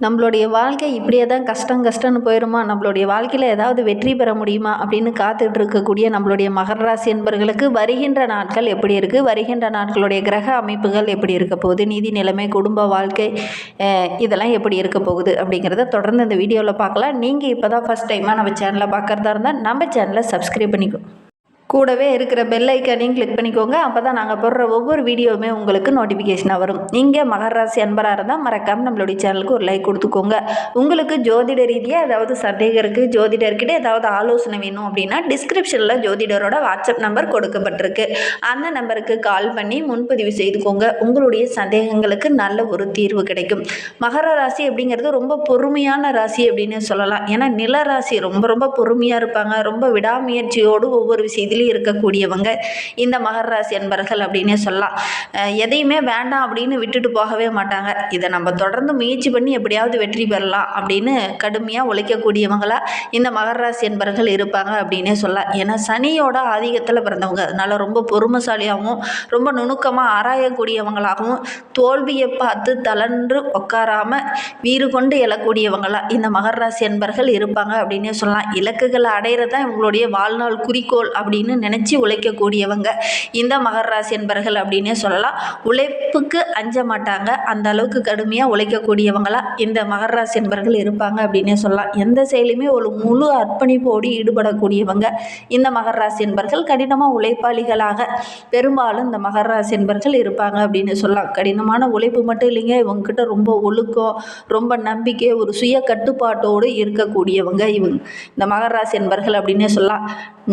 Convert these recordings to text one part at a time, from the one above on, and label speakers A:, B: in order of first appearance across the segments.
A: நம்மளுடைய வாழ்க்கை இப்படியே தான் கஷ்டம்னு போயிடுமா, நம்மளுடைய வாழ்க்கையில் ஏதாவது வெற்றி பெற முடியுமா அப்படின்னு காத்துட்டு இருக்கக்கூடிய நம்மளுடைய மகர ராசி என்பர்களுக்கு வருகின்ற நாட்கள் எப்படி இருக்குது, வருகின்ற நாட்களுடைய கிரக அமைப்புகள் எப்படி இருக்க போகுது, நிதி நிலைமை, குடும்ப வாழ்க்கை, இதெல்லாம் எப்படி இருக்க போகுது அப்படிங்கிறத தொடர்ந்து இந்த வீடியோவில் பார்க்கலாம். நீங்கள் இப்போ தான் ஃபஸ்ட் டைமாக நம்ம சேனலை பார்க்குறதா இருந்தால் நம்ம சேனலை சப்ஸ்கிரைப் பண்ணிக்கோ, கூடவே இருக்கிற பெல் ஐக்கானையும் கிளிக் பண்ணிக்கோங்க. அப்போ தான் நாங்கள் போடுற ஒவ்வொரு வீடியோவுமே உங்களுக்கு நோட்டிஃபிகேஷனாக வரும். நீங்கள் மகர ராசி அன்பராக இருந்தால் மறக்காமல் நம்மளுடைய சேனலுக்கு ஒரு லைக் கொடுத்துக்கோங்க. உங்களுக்கு ஜோதிட ரீதியாக ஏதாவது சந்தேகம் இருக்குது, ஜோதிடர்கிட்ட ஏதாவது ஆலோசனை வேணும் அப்படின்னா டிஸ்கிரிப்ஷனில் ஜோதிடரோட வாட்ஸ்அப் நம்பர் கொடுக்கப்பட்டிருக்கு. அந்த நம்பருக்கு கால் பண்ணி முன்பதிவு செய்துக்கோங்க. உங்களுடைய சந்தேகங்களுக்கு நல்ல ஒரு தீர்வு கிடைக்கும். மகர ராசி அப்படிங்கிறது ரொம்ப பொறுமையான ராசி அப்படின்னு சொல்லலாம். ஏன்னா நில ராசி ரொம்ப பொறுமையாக இருப்பாங்க, ரொம்ப விடாமுயற்சியோடு ஒவ்வொரு விஷயத்தையும் இருக்கக்கூடியவங்க இந்த மகர ராசி என்பர்கள் அப்படின்னே சொல்லலாம். எதையுமே வேண்டாம் அப்படின்னு விட்டுட்டு போகவே மாட்டாங்க. இதை நம்ம தொடர்ந்து முயற்சி பண்ணி எப்படியாவது வெற்றி பெறலாம் அப்படின்னு கடுமையாக உழைக்கக்கூடியவங்களா இந்த மகர ராசி என்பர்கள் இருப்பாங்க அப்படின்னே சொல்லலாம். ஏன்னா சனியோட ஆதிக்கத்தில் பிறந்தவங்க, அதனால ரொம்ப பொறுமைசாலியாகவும் ரொம்ப நுணுக்கமாக ஆராயக்கூடியவங்களாகவும் தோல்வியை பார்த்து தளர்ந்து உட்காராம வீறு கொண்டு எழக்கூடியவங்களா இந்த மகர ராசி என்பர்கள் இருப்பாங்க அப்படின்னே சொல்லலாம். இலக்குகளை அடையிறதான் இவங்களுடைய வாழ்நாள் குறிக்கோள் அப்படின்னு நினைச்சு உழைக்கக்கூடியவங்க இந்த மகர ராசி என்பர்கள் அப்படின்னே சொல்லலாம். உழைப்புக்கு அஞ்ச மாட்டாங்க, அந்த அளவுக்கு கடுமையாக உழைக்கக்கூடியவங்களா இந்த மகர ராசி என்பர்கள் இருப்பாங்க அப்படின்னே சொல்லலாம். எந்த செயலுமே ஒரு முழு அர்ப்பணிப்போடு ஈடுபடக்கூடியவங்க இந்த மகர ராசி என்பர்கள். கடினமாக உழைப்பாளிகளாக பெரும்பாலும் இந்த மகர ராசி என்பர்கள் இருப்பாங்க அப்படின்னு சொல்லலாம். கடினமான உழைப்பு மட்டும் இல்லைங்க, இவங்ககிட்ட ரொம்ப ஒழுக்கம், ரொம்ப நம்பிக்கை, ஒரு சுய கட்டுப்பாட்டோடு இருக்கக்கூடியவங்க இவங்க இந்த மகர ராசி என்பர்கள் அப்படின்னே சொல்லலாம்.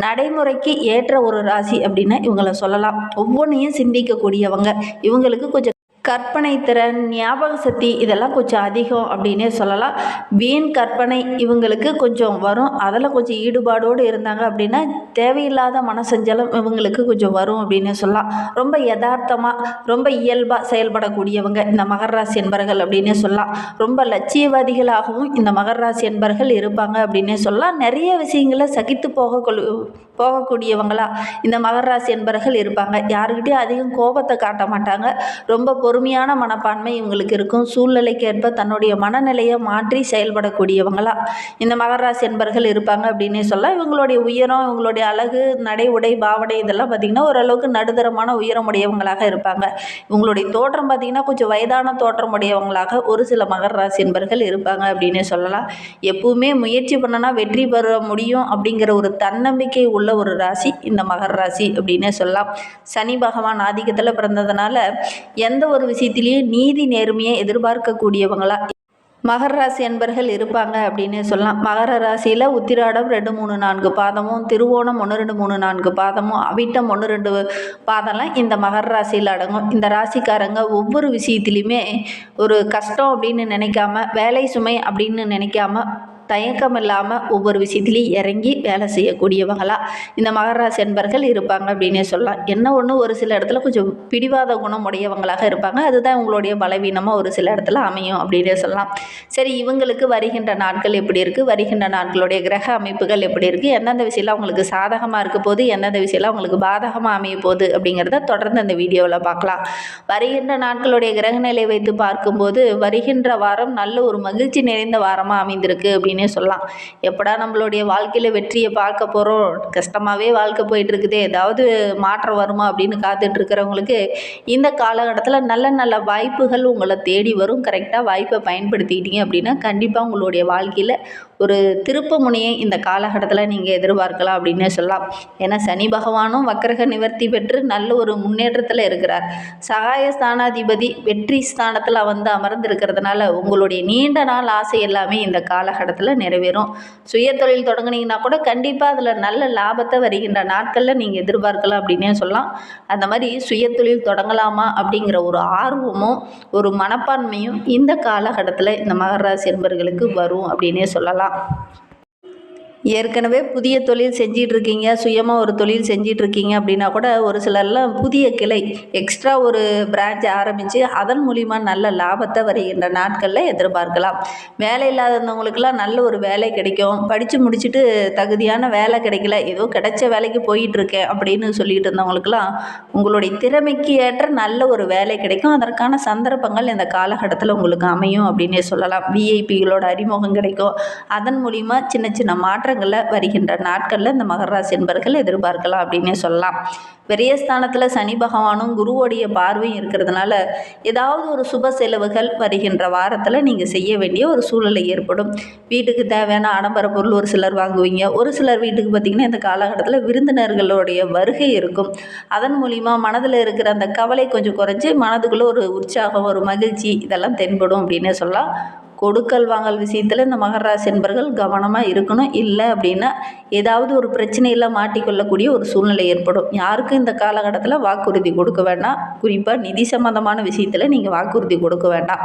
A: நடைமுறைக்கு ஏற்ற ஒரு ராசி அப்படின்னு இவங்களை சொல்லலாம். ஒவ்வொன்றையும் சிந்திக்கக்கூடியவங்க. இவங்களுக்கு கொஞ்சம் கற்பனை திறன், ஞாபக சக்தி இதெல்லாம் கொஞ்சம் அதிகம் அப்படின்னே சொல்லலாம். வீண் கற்பனை இவங்களுக்கு கொஞ்சம் வரும். அதில் கொஞ்சம் ஈடுபாடோடு இருந்தாங்க அப்படின்னா தேவையில்லாத மனசஞ்சலம் இவங்களுக்கு கொஞ்சம் வரும் அப்படின்னே சொல்லலாம். ரொம்ப யதார்த்தமாக ரொம்ப இயல்பாக செயல்படக்கூடியவங்க இந்த மகர ராசி என்பர்கள் அப்படின்னே சொல்லலாம். ரொம்ப லட்சியவாதிகளாகவும் இந்த மகர ராசி என்பர்கள் இருப்பாங்க அப்படின்னே சொல்லலாம். நிறைய விஷயங்களை சகித்து போகக்கூடியவங்களா இந்த மகர ராசி என்பர்கள் இருப்பாங்க. யாருக்கிட்டையும் அதிகம் கோபத்தை காட்ட மாட்டாங்க. ரொம்ப பொறுமையான மனப்பான்மை இவங்களுக்கு இருக்கும். சூழ்நிலைக்கு ஏற்ப தன்னுடைய மனநிலையை மாற்றி செயல்படக்கூடியவங்களா இந்த மகர ராசி என்பர்கள் இருப்பாங்க அப்படின்னே சொல்லலாம். இவங்களுடைய உயரம், இவங்களுடைய அழகு, நடை, உடை, பாவடை இதெல்லாம் பார்த்திங்கன்னா ஓரளவுக்கு நடுத்தரமான உயரமுடையவங்களாக இருப்பாங்க. இவங்களுடைய தோற்றம் பார்த்திங்கன்னா கொஞ்சம் வயதான தோற்றமுடையவங்களாக ஒரு சில மகர ராசி என்பர்கள் இருப்பாங்க அப்படின்னே சொல்லலாம். எப்பவுமே முயற்சி பண்ணனா வெற்றி பெற முடியும் அப்படிங்கிற ஒரு தன்னம்பிக்கை உள்ள ஒரு ராசி இந்த மகர ராசி அப்படின்னே சொல்லலாம். சனி பகவான் ஆதிக்கத்தில் பிறந்ததுனால எந்த ஒரு விஷயத்திலையும் நீதி நேர்மையை எதிர்பார்க்கக்கூடியவங்களா மகர ராசி என்பர்கள் இருப்பாங்க அப்படின்னு சொல்லலாம். மகர ராசியில் உத்திராடம் 2, 3, 4 பாதமும், திருவோணம் 1, 2, 3, 4 பாதமும், அவிட்டம் 1, 2 பாதம்லாம் இந்த மகர ராசியில் அடங்கும். இந்த ராசிக்காரங்க ஒவ்வொரு விஷயத்துலையுமே ஒரு கஷ்டம் அப்படின்னு நினைக்காம, வேலை சுமை அப்படின்னு நினைக்காம, தயக்கம் இல்லாமல் ஒவ்வொரு விஷயத்துலையும் இறங்கி வேலை செய்யக்கூடியவங்களா இந்த மகர ராசி என்பர்கள் இருப்பாங்க அப்படின்னே சொல்லலாம். என்ன ஒன்று, ஒரு சில இடத்துல கொஞ்சம் பிடிவாத குணம் உடையவங்களாக இருப்பாங்க. அதுதான் உங்களுடைய பலவீனமாக ஒரு சில இடத்துல அமையும் அப்படின்னே சொல்லலாம். சரி, இவங்களுக்கு வருகின்ற நாட்கள் எப்படி இருக்குது, வருகின்ற நாட்களுடைய கிரக அமைப்புகள் எப்படி இருக்குது, எந்தெந்த விஷயம்லாம் அவங்களுக்கு சாதகமாக இருக்க போது, எந்தெந்த விஷயம்லாம் அவங்களுக்கு பாதகமாக அமைய போகுது அப்படிங்கிறத தொடர்ந்து அந்த வீடியோவில் பார்க்கலாம். வருகின்ற நாட்களுடைய கிரகநிலை வைத்து பார்க்கும்போது வருகின்ற வாரம் நல்ல ஒரு மகிழ்ச்சி நிறைந்த வாரமாக அமைந்திருக்கு அப்படின்னு சொல்லலாம். எப்படா நம்மளுடைய வாழ்க்கையில் வெற்றியை பார்க்க போகிறோம், கஷ்டமாகவே வாழ்க்கை போயிட்டு இருக்குதே, ஏதாவது மாற்றம் வருமா அப்படின்னு காத்துட்டு இருக்கிறவங்களுக்கு இந்த காலகட்டத்தில் நல்ல நல்ல வாய்ப்புகள் உங்களை தேடி வரும். கரெக்டாக வாய்ப்பை பயன்படுத்திக்கிட்டீங்க அப்படின்னா கண்டிப்பாக உங்களுடைய வாழ்க்கையில் ஒரு திருப்பு முனையை இந்த காலகட்டத்தில் நீங்கள் எதிர்பார்க்கலாம் அப்படின்னே சொல்லலாம். ஏன்னா சனி பகவானும் வக்கரக நிவர்த்தி பெற்று நல்ல ஒரு முன்னேற்றத்தில் இருக்கிறார். சகாய ஸ்தானாதிபதி வெற்றி ஸ்தானத்தில் வந்து அமர்ந்திருக்கிறதுனால உங்களுடைய நீண்ட நாள் ஆசை எல்லாமே இந்த காலகட்டத்தில் நிறைவேறும். சுய தொழில் தொடங்குனீங்கன்னா கூட கண்டிப்பாக அதில் நல்ல லாபத்தை வருகின்ற நாட்களில் நீங்கள் எதிர்பார்க்கலாம் அப்படின்னே சொல்லலாம். அந்த மாதிரி சுய தொழில் தொடங்கலாமா அப்படிங்கிற ஒரு ஆர்வமும் ஒரு மனப்பான்மையும் இந்த காலகட்டத்தில் இந்த மகர ராசி என்பவர்களுக்கு வரும் அப்படின்னே சொல்லலாம். ஏற்கனவே புதிய தொழில் செஞ்சிட்ருக்கீங்க, சுயமாக ஒரு தொழில் செஞ்சிட்ருக்கீங்க அப்படின்னா கூட ஒரு சிலர்லாம் புதிய கிளை எக்ஸ்ட்ரா ஒரு பிரான்ச் ஆரம்பித்து அதன் மூலிமா நல்ல லாபத்தை வருகின்ற நாட்களில் எதிர்பார்க்கலாம். வேலை இல்லாதவங்களுக்கெல்லாம் நல்ல ஒரு வேலை கிடைக்கும். படித்து முடிச்சுட்டு தகுதியான வேலை கிடைக்கல, ஏதோ கிடைச்ச வேலைக்கு போயிட்டுருக்கேன் அப்படின்னு சொல்லிட்டு இருந்தவங்களுக்கெல்லாம் உங்களுடைய திறமைக்கு ஏற்ற நல்ல ஒரு வேலை கிடைக்கும். அதற்கான சந்தர்ப்பங்கள் இந்த காலகட்டத்தில் உங்களுக்கு அமையும் அப்படின்னே சொல்லலாம். விஐபிகளோட அறிமுகம் கிடைக்கும். அதன் மூலிமா சின்ன சின்ன மாற்றங்களை வருகின்ற நாட்களில் இந்த மகர ராசி என்பவர்கள் எதிர்பார்க்கலாம் அப்படின்னே சொல்லலாம். விரயஸ்தானத்தில் சனி பகவானும் குருவோடைய பார்வையும் இருக்கிறதுனால ஏதாவது ஒரு சுப செலவுகள் வருகின்ற வாரத்தில் நீங்கள் செய்ய வேண்டிய ஒரு சூழ்நிலை ஏற்படும். வீட்டுக்கு தேவையான ஆடம்பர பொருள் ஒரு சிலர் வாங்குவீங்க. ஒரு சிலர் வீட்டுக்கு பார்த்திங்கன்னா இந்த காலகட்டத்தில் விருந்தினர்களுடைய வருகை இருக்கும். அதன் மூலிமா மனதில் இருக்கிற அந்த கவலை கொஞ்சம் குறைஞ்சி மனதுக்குள்ளே ஒரு உற்சாகம், ஒரு மகிழ்ச்சி இதெல்லாம் தென்படும் அப்படின்னே சொல்லலாம். கொடுக்கல் வாங்கல் விஷயத்தில் இந்த மகர ராசி என்பவர்கள் கவனமாக இருக்கணும். இல்லை அப்படின்னா ஏதாவது ஒரு பிரச்சனையில் மாட்டிக்கொள்ளக்கூடிய ஒரு சூழ்நிலை ஏற்படும். யாருக்கும் இந்த காலகட்டத்தில் வாக்குறுதி கொடுக்க வேண்டாம். குறிப்பாக நிதி சம்பந்தமான விஷயத்தில் நீங்கள் வாக்குறுதி கொடுக்க வேண்டாம்.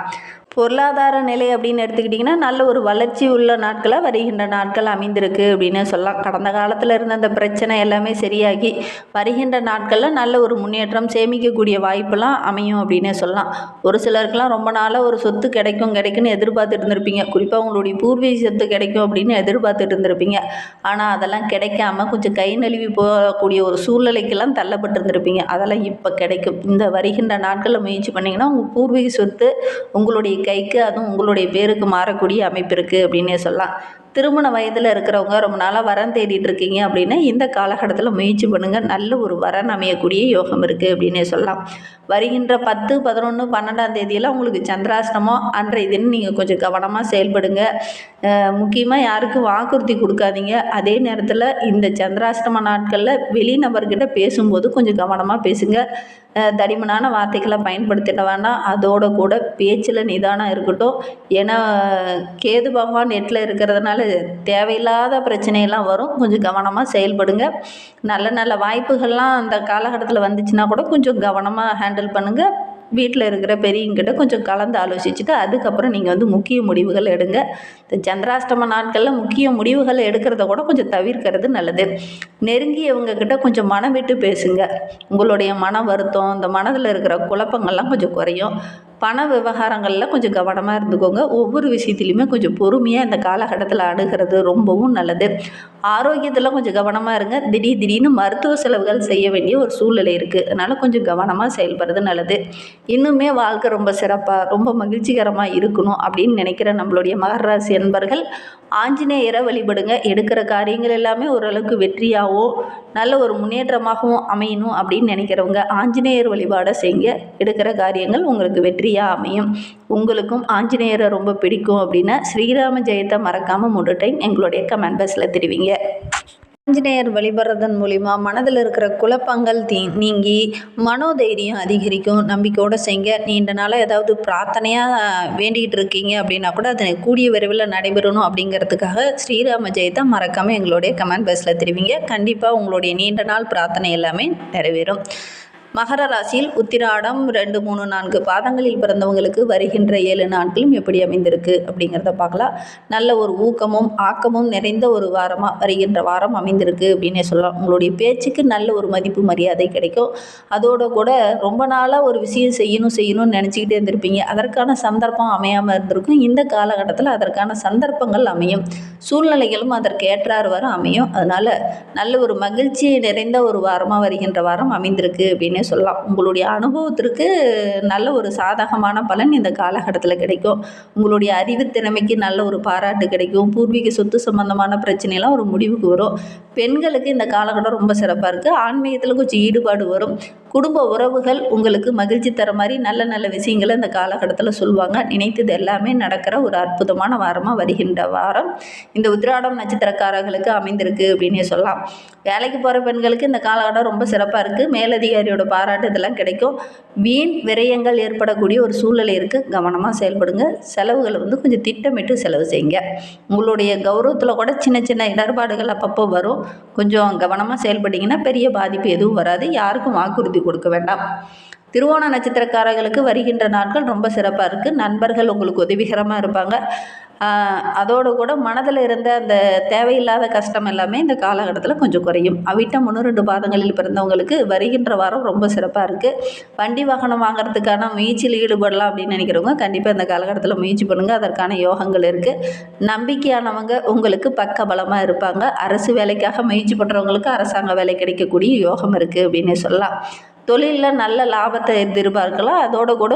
A: பொருளாதார நிலை அப்படின்னு எடுத்துக்கிட்டிங்கன்னா நல்ல ஒரு வளர்ச்சி உள்ள நாட்களாக வருகின்ற நாட்கள் அமைந்திருக்கு அப்படின்னு சொல்லலாம். கடந்த காலத்தில் இருந்த அந்த பிரச்சனை எல்லாமே சரியாகி வருகின்ற நாட்களில் நல்ல ஒரு முன்னேற்றம், சேமிக்கக்கூடிய வாய்ப்பெல்லாம் அமையும் அப்படின்னே சொல்லலாம். ஒரு சிலருக்கெல்லாம் ரொம்ப நாளாக ஒரு சொத்து கிடைக்கும்னு எதிர்பார்த்துட்டு இருந்திருப்பீங்க. குறிப்பாக உங்களுடைய பூர்வீக சொத்து கிடைக்கும் அப்படின்னு எதிர்பார்த்துட்டு இருந்திருப்பீங்க. ஆனால் அதெல்லாம் கிடைக்காம கொஞ்சம் கை நழுவி போகக்கூடிய ஒரு சூழ்நிலைக்கெல்லாம் தள்ளப்பட்டு இருந்திருப்பீங்க. அதெல்லாம் இப்போ கிடைக்கும். இந்த வருகின்ற நாட்களில் முயற்சி பண்ணிங்கன்னா உங்கள் பூர்வீக சொத்து உங்களுடைய கைக்கு, அதுவும் உங்களுடைய பேருக்கு மாறக்கூடிய அமைப்பு இருக்குது அப்படின்னே சொல்லலாம். திருமண வயதில் இருக்கிறவங்க ரொம்ப நாளாக வரன் தேடிட்டு இருக்கீங்க அப்படின்னா இந்த காலகட்டத்தில் முயற்சி பண்ணுங்கள். நல்ல ஒரு வரன் அமையக்கூடிய யோகம் இருக்குது அப்படின்னே சொல்லலாம். வருகின்ற 10, 11, 12ஆம் தேதியெல்லாம் உங்களுக்கு சந்திராஷ்டமம். அன்றைய தினம் நீங்கள் கொஞ்சம் கவனமாக செயல்படுங்க. முக்கியமாக யாருக்கும் வாக்குறுதி கொடுக்காதீங்க. அதே நேரத்தில் இந்த சந்திராஷ்டம நாட்களில் வெளிநபர்கிட்ட பேசும்போது கொஞ்சம் கவனமாக பேசுங்க. தடிமனான வார்த்தைகளை பயன்படுத்திட வேண்டாம். அதோட கூட பேச்சில் நிதானம் இருக்கட்டும். ஏன்னா கேது பகவான் எட்டில் இருக்கிறதுனால தேவையில்லாத பிரச்சனையெல்லாம் வரும். கொஞ்சம் கவனமாக செயல்படுங்க. நல்ல நல்ல வாய்ப்புகள்லாம் அந்த காலகட்டத்தில் வந்துச்சுன்னா கூட கொஞ்சம் கவனமாக ஹேண்டில் பண்ணுங்கள். வீட்டில் இருக்கிற பெரியவங்கிட்ட கொஞ்சம் கலந்து ஆலோசிச்சுட்டு அதுக்கப்புறம் நீங்கள் முக்கிய முடிவுகள் எடுங்க. இந்த சந்திராஷ்டம நாட்களில் முக்கிய முடிவுகள் எடுக்கிறத கூட கொஞ்சம் தவிர்க்கிறது நல்லது. நெருங்கியவங்கக்கிட்ட கொஞ்சம் மனம் விட்டு பேசுங்க. உங்களுடைய மன வருத்தம், இந்த மனதில் இருக்கிற குழப்பங்கள்லாம் கொஞ்சம் குறையும். பண விவகாரங்களில் கொஞ்சம் கவனமாக இருந்துக்கோங்க. ஒவ்வொரு விஷயத்துலையுமே கொஞ்சம் பொறுமையாக இந்த காலகட்டத்தில் அணுகிறது ரொம்பவும் நல்லது. ஆரோக்கியத்தில் கொஞ்சம் கவனமாக இருங்க. திடீர்னு மருத்துவ செலவுகள் செய்ய வேண்டிய ஒரு சூழ்நிலை இருக்குது. அதனால் கொஞ்சம் கவனமாக செயல்படுறது நல்லது. இன்னுமே வாழ்க்கை ரொம்ப சிறப்பாக, ரொம்ப மகிழ்ச்சிகரமாக இருக்கணும் அப்படின்னு நினைக்கிற நம்மளுடைய மகர ராசி என்பர்கள் ஆஞ்சநேயரை வழிபடுங்க. எடுக்கிற காரியங்கள் எல்லாமே ஓரளவுக்கு வெற்றியாகவும் நல்ல ஒரு முன்னேற்றமாகவும் அமையணும் அப்படின்னு நினைக்கிறவங்க ஆஞ்சநேயர் வழிபாடை செய்யுங்க. எடுக்கிற காரியங்கள் உங்களுக்கு வெற்றியாக அமையும். உங்களுக்கும் ஆஞ்சநேயரை ரொம்ப பிடிக்கும் அப்படின்னா ஸ்ரீராம ஜெயத்தை மறக்காமல் 3 டைம் எங்களுடைய கமெண்ட் பாக்ஸில் தெரிவிங்க. ஆஞ்சநேயர் வழிபடுறதன் மூலிமா மனதில் இருக்கிற குழப்பங்கள் நீங்கி மனோதைரியம் அதிகரிக்கும். நம்பிக்கையோடு செய்ங்க. நீண்ட நாளாக ஏதாவது பிரார்த்தனையாக வேண்டிகிட்டு இருக்கீங்க அப்படின்னா கூட அது கூடிய விரைவில் நடைபெறணும் அப்படிங்கிறதுக்காக ஸ்ரீராம ஜெயத்தை மறக்காமல் எங்களுடைய கமெண்ட் பாக்ஸில் தெரிவிங்க. கண்டிப்பாக உங்களுடைய நீண்ட நாள் பிரார்த்தனை எல்லாமே நிறைவேறும். மகர ராசியில் உத்திராடம் 2, 3, 4 பாதங்களில் பிறந்தவங்களுக்கு வருகின்ற 7 நாட்களும் எப்படி அமைந்திருக்கு அப்படிங்கிறத பார்க்கலாம். நல்ல ஒரு ஊக்கமும் ஆக்கமும் நிறைந்த ஒரு வாரமாக வருகின்ற வாரம் அமைந்திருக்கு அப்படின்னே சொல்லலாம். உங்களுடைய பேச்சுக்கு நல்ல ஒரு மதிப்பு மரியாதை கிடைக்கும். அதோடு கூட ரொம்ப நாளாக ஒரு விஷயம் செய்யணும்னு நினச்சிக்கிட்டே இருந்திருப்பீங்க. அதற்கான சந்தர்ப்பம் அமையாமல் இருந்திருக்கும். இந்த காலகட்டத்தில் அதற்கான சந்தர்ப்பங்கள் அமையும். சூழ்நிலைகளும் அதற்கு ஏற்றாறு வர அமையும். அதனால் நல்ல ஒரு மகிழ்ச்சி நிறைந்த ஒரு வாரமாக வருகின்ற வாரம் அமைந்திருக்கு அப்படின்னு சொல்லலாம். உங்களுடைய அனுபவத்திற்கு நல்ல ஒரு சாதகமான பலன் இந்த காலகட்டத்தில் கிடைக்கும். உங்களுடைய அறிவு திறமைக்கு நல்ல ஒரு பாராட்டு கிடைக்கும். பூர்வீக சொத்து சம்பந்தமான பிரச்சனைலாம் ஒரு முடிவுக்கு வரும். பெண்களுக்கு இந்த காலகட்டம் ரொம்ப சிறப்பாக இருக்குது. ஆன்மீகத்தில் கொஞ்சம் ஈடுபாடு வரும். குடும்ப உறவுகள் உங்களுக்கு மகிழ்ச்சி தர மாதிரி நல்ல நல்ல விஷயங்களை இந்த காலகட்டத்தில் சொல்லுவாங்க. நினைத்தது எல்லாமே நடக்கிற ஒரு அற்புதமான வாரமாக வருகின்ற வாரம் இந்த உத்திராடம் நட்சத்திரக்காரர்களுக்கு அமைந்திருக்கு அப்படின்னே சொல்லலாம். வேலைக்கு போகிற பெண்களுக்கு இந்த காலகட்டம் ரொம்ப சிறப்பாக இருக்குது. மேலதிகாரியோட பாராட்டு இதெல்லாம் கிடைக்கும். வீண் விரயங்கள் ஏற்படக்கூடிய ஒரு சூழ்நிலை இருக்குது. கவனமாக செயல்படுங்க. செலவுகளை கொஞ்சம் திட்டமிட்டு செலவு செய்யுங்க. உங்களுடைய கௌரவத்தில் கூட சின்ன சின்ன இடர்பாடுகள் அப்பப்போ வரும். கொஞ்சம் கவனமாக செயல்பட்டிங்கன்னா பெரிய பாதிப்பு எதுவும் வராது. யாருக்கும் வாக்குறுதி கொடுக்க வேண்டாம். திருவோண நட்சத்திரக்காரர்களுக்கு வருகின்ற நாட்கள் ரொம்ப சிறப்பாக இருக்குது. நண்பர்கள் உங்களுக்கு உதவிகரமாக இருப்பாங்க. அதோடு கூட மனதில் இருந்த அந்த தேவையில்லாத கஷ்டம் எல்லாமே இந்த காலகட்டத்தில் கொஞ்சம் குறையும். அவிட்டம் 1-2 பாதங்களில் பிறந்தவங்களுக்கு வருகின்ற வாரம் ரொம்ப சிறப்பாக இருக்குது. வண்டி வாகனம் வாங்குறதுக்கான முயற்சியில் ஈடுபடலாம் அப்படின்னு நினைக்கிறவங்க கண்டிப்பாக இந்த காலகட்டத்தில் முயற்சி பண்ணுங்கள். அதற்கான யோகங்கள் இருக்குது. நம்பிக்கையானவங்க உங்களுக்கு பக்கபலமாக இருப்பாங்க. அரசு வேலைக்காக முயற்சி பண்ணுறவங்களுக்கு அரசாங்க வேலை கிடைக்கக்கூடிய யோகம் இருக்குது அப்படின்னு சொல்லலாம். தொழிலில் நல்ல லாபத்தை எதிர்பார்க்கலாம். அதோட கூட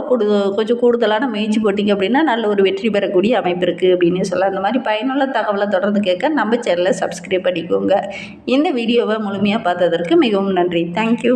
A: கொஞ்சம் கூடுதலான முயற்சி போட்டிங்க அப்படின்னா நல்ல ஒரு வெற்றி பெறக்கூடிய அமைப்பு இருக்குது அப்படின்னு சொல்லலாம். இந்த மாதிரி பயனுள்ள தகவலை தொடர்ந்து கேட்க நம்ம சேனலை சப்ஸ்கிரைப் பண்ணிக்கோங்க. இந்த வீடியோவை முழுமையாக பார்த்ததற்கு மிகவும் நன்றி. தேங்க்யூ.